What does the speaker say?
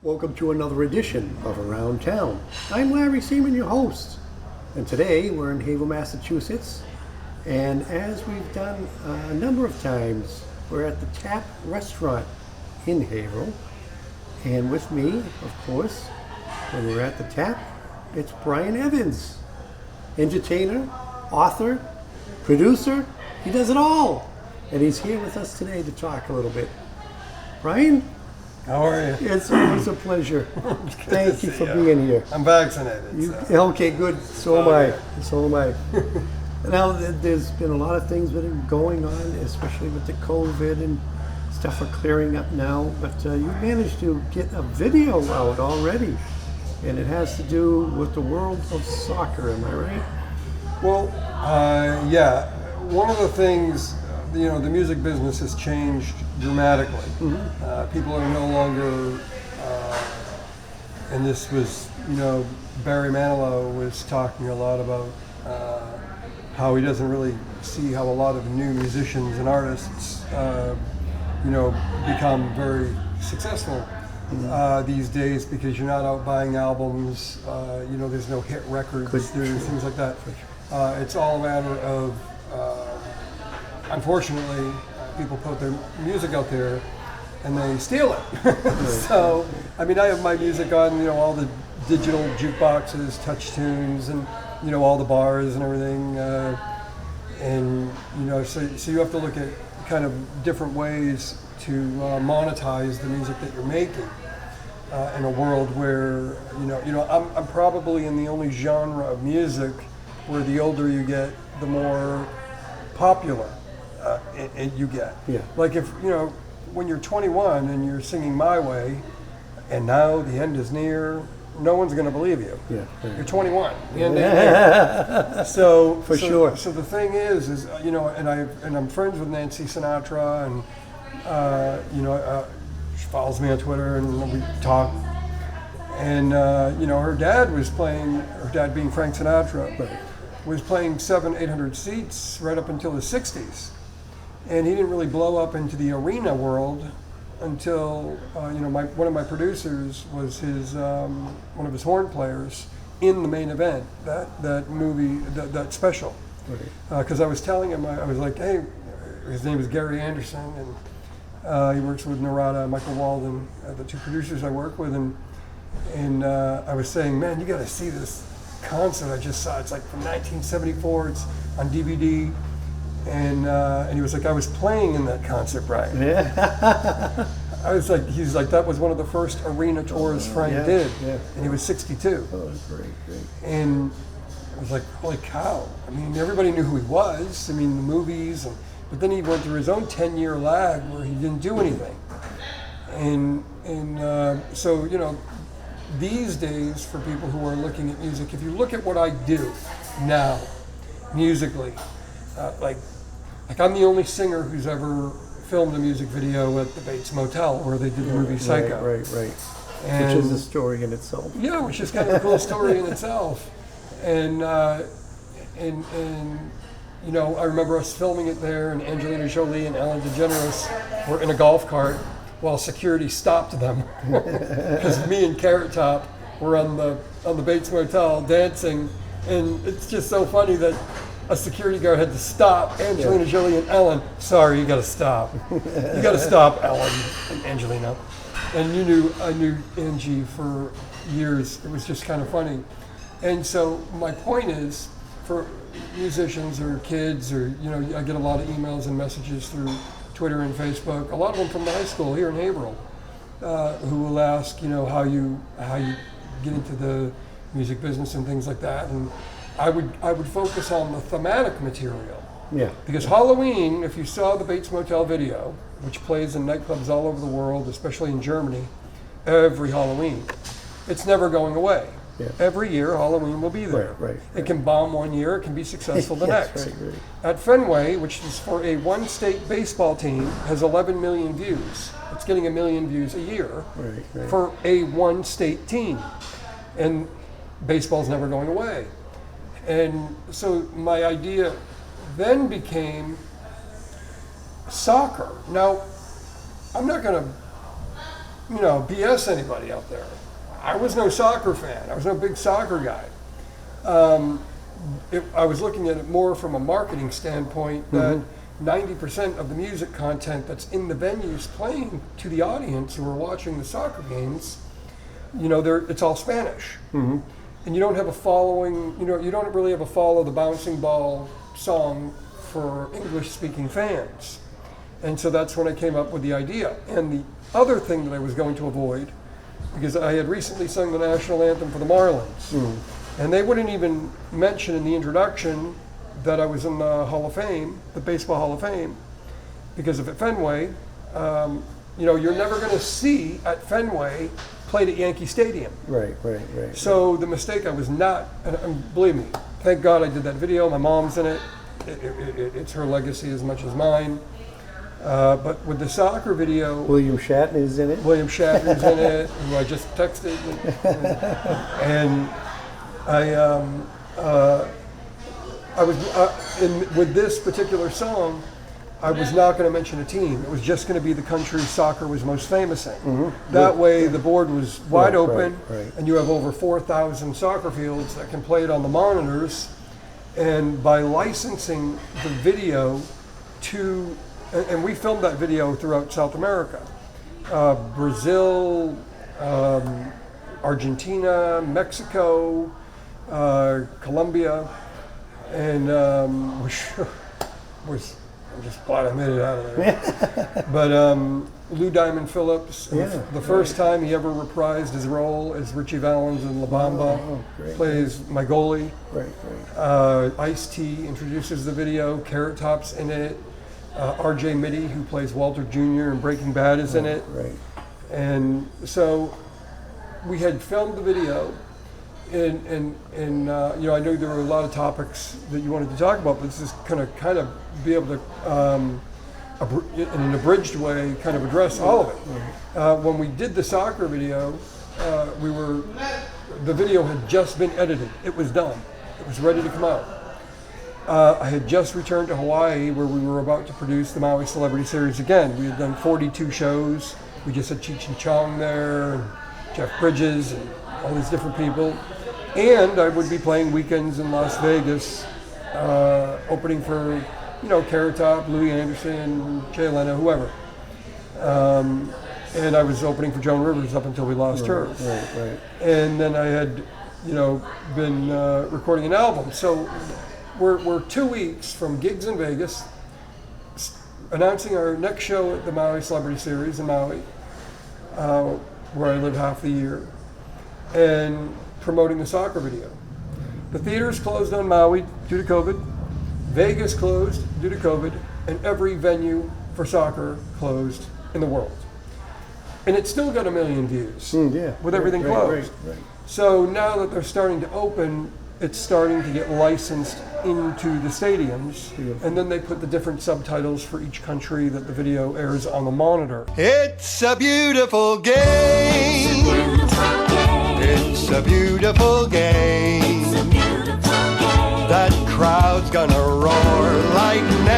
Welcome to another edition of Around Town. I'm Larry Seaman, your host. And today we're in Haverhill, Massachusetts. And as we've done a number of times, we're at the Tap Restaurant in Haverhill. And with me, of course, when we're at the Tap, it's Brian Evans. Entertainer, author, producer, he does it all. And he's here with us today to talk a little bit. Brian? How are you? It's always a pleasure. Thank you for being here. I'm vaccinated. Okay, good. So am I. So am I. Now, there's been a lot of things that are going on, especially with the COVID and stuff are clearing up now. But you managed to get a video out already, and it has to do with the world of soccer. Am I right? Well, yeah. One of the things, the music business has changed dramatically. Mm-hmm. People are no longer, and this was, Barry Manilow was talking a lot about how he doesn't really see how a lot of new musicians and artists, become very successful these days because you're not out buying albums, there's no hit records, there's things like that. It's all a matter of, unfortunately, people put their music out there and they steal it. So, I have my music on, all the digital jukeboxes, touch tunes, and, all the bars and everything. So you have to look at kind of different ways to monetize the music that you're making in a world where, I'm probably in the only genre of music where the older you get, the more popular you get. Yeah. Like if, when you're 21 and you're singing My Way, and now the end is near, no one's going to believe you. Yeah. You're 21. The end ain't near. So sure. So the thing is, and I'm friends with Nancy Sinatra, and she follows me on Twitter, and we talk. And her dad being Frank Sinatra, Right. was playing 700-800 seats right up until the 60s. And he didn't really blow up into the arena world until, one of my producers was one of his horn players in the main event, that movie, that special. Because I was telling him, I was like, hey, his name is Gary Anderson, and he works with Narada and Michael Walden, the two producers I work with, and I was saying, man, you got to see this concert I just saw. It's like from 1974. It's on DVD, and he was like, I was playing in that concert, Brian. Yeah. He's like, that was one of the first arena tours Frank did, and he was 62. Oh, great. And I was like, holy cow! Everybody knew who he was. The movies, but then he went through his own 10-year lag where he didn't do anything, and so these days, for people who are looking at music, if you look at what I do now, musically, like I'm the only singer who's ever filmed a music video at the Bates Motel where they did the movie Psycho. Right. And, which is a story in itself. Yeah, which is kind of a cool story in itself. And I remember us filming it there, and Angelina Jolie and Ellen DeGeneres were in a golf cart while security stopped them because me and Carrot Top were on the Bates Motel dancing, and it's just so funny that a security guard had to stop Angelina Jolie and Ellen. Sorry, you got to stop. You got to stop, Ellen and Angelina. And I knew Angie for years. It was just kind of funny. And so my point is, for musicians or kids, or I get a lot of emails and messages through Twitter and Facebook, a lot of them from the high school here in Haverhill, who will ask, how you get into the music business and things like that. And I would focus on the thematic material. Yeah. Because Halloween, if you saw the Bates Motel video, which plays in nightclubs all over the world, especially in Germany, every Halloween, it's never going away. Yeah. Every year, Halloween will be there. Right. It can bomb one year, it can be successful the next. Right. At Fenway, which is for a one-state baseball team, has 11 million views. It's getting 1 million views a year Right. for a one-state team. And baseball's never going away. And so my idea then became soccer. Now, I'm not going to BS anybody out there. I was no soccer fan. I was no big soccer guy. I was looking at it more from a marketing standpoint that 90% of the music content that's in the venues playing to the audience who are watching the soccer games, it's all Spanish. And you don't have a following, you don't really have a follow the bouncing ball song for English-speaking fans. And so that's when I came up with the idea. And the other thing that I was going to avoid, because I had recently sung the national anthem for the Marlins, and they wouldn't even mention in the introduction that I was in the Hall of Fame, the Baseball Hall of Fame, because if at Fenway, you're never going to see at Fenway played at Yankee Stadium. Right. So the mistake I was not, and believe me, thank God I did that video. My mom's in it. It's her legacy as much as mine. But with the soccer video, William Shatner is in it. William Shatner's in it, who I just texted, and I was with this particular song. I was not going to mention a team. It was just going to be the country soccer was most famous in. That way, the board was wide open, and you have over 4,000 soccer fields that can play it on the monitors. And by licensing the video to, and we filmed that video throughout South America, Brazil, Argentina, Mexico, Colombia, and I'm just glad I made it out of there. But Lou Diamond Phillips, the first time he ever reprised his role as Richie Valens in La Bamba, plays my goalie. Ice-T introduces the video, Carrot Top's in it. R.J. Mitty, who plays Walter Jr. in Breaking Bad, is in it. And so we had filmed the video, and I knew there were a lot of topics that you wanted to talk about, but this is kind of be able to, in an abridged way, kind of address all of it. When we did the soccer video, the video had just been edited. It was done. It was ready to come out. I had just returned to Hawaii, where we were about to produce the Maui Celebrity Series again. We had done 42 shows. We just had Cheech and Chong there, and Jeff Bridges, and all these different people. And I would be playing weekends in Las Vegas, opening for, Carrot Top, Louis Anderson, Jay Leno, whoever. And I was opening for Joan Rivers up until we lost her. And then I had, been recording an album. So we're 2 weeks from gigs in Vegas, announcing our next show at the Maui Celebrity Series in Maui, where I live half the year, and promoting the soccer video. The theaters closed on Maui due to COVID, Vegas closed due to COVID, and every venue for soccer closed in the world. And it still got 1 million views with everything closed. So now that they're starting to open, it's starting to get licensed into the stadiums, and then they put the different subtitles for each country that the video airs on the monitor. It's a beautiful game. It's a beautiful game. That crowd's gonna roar like never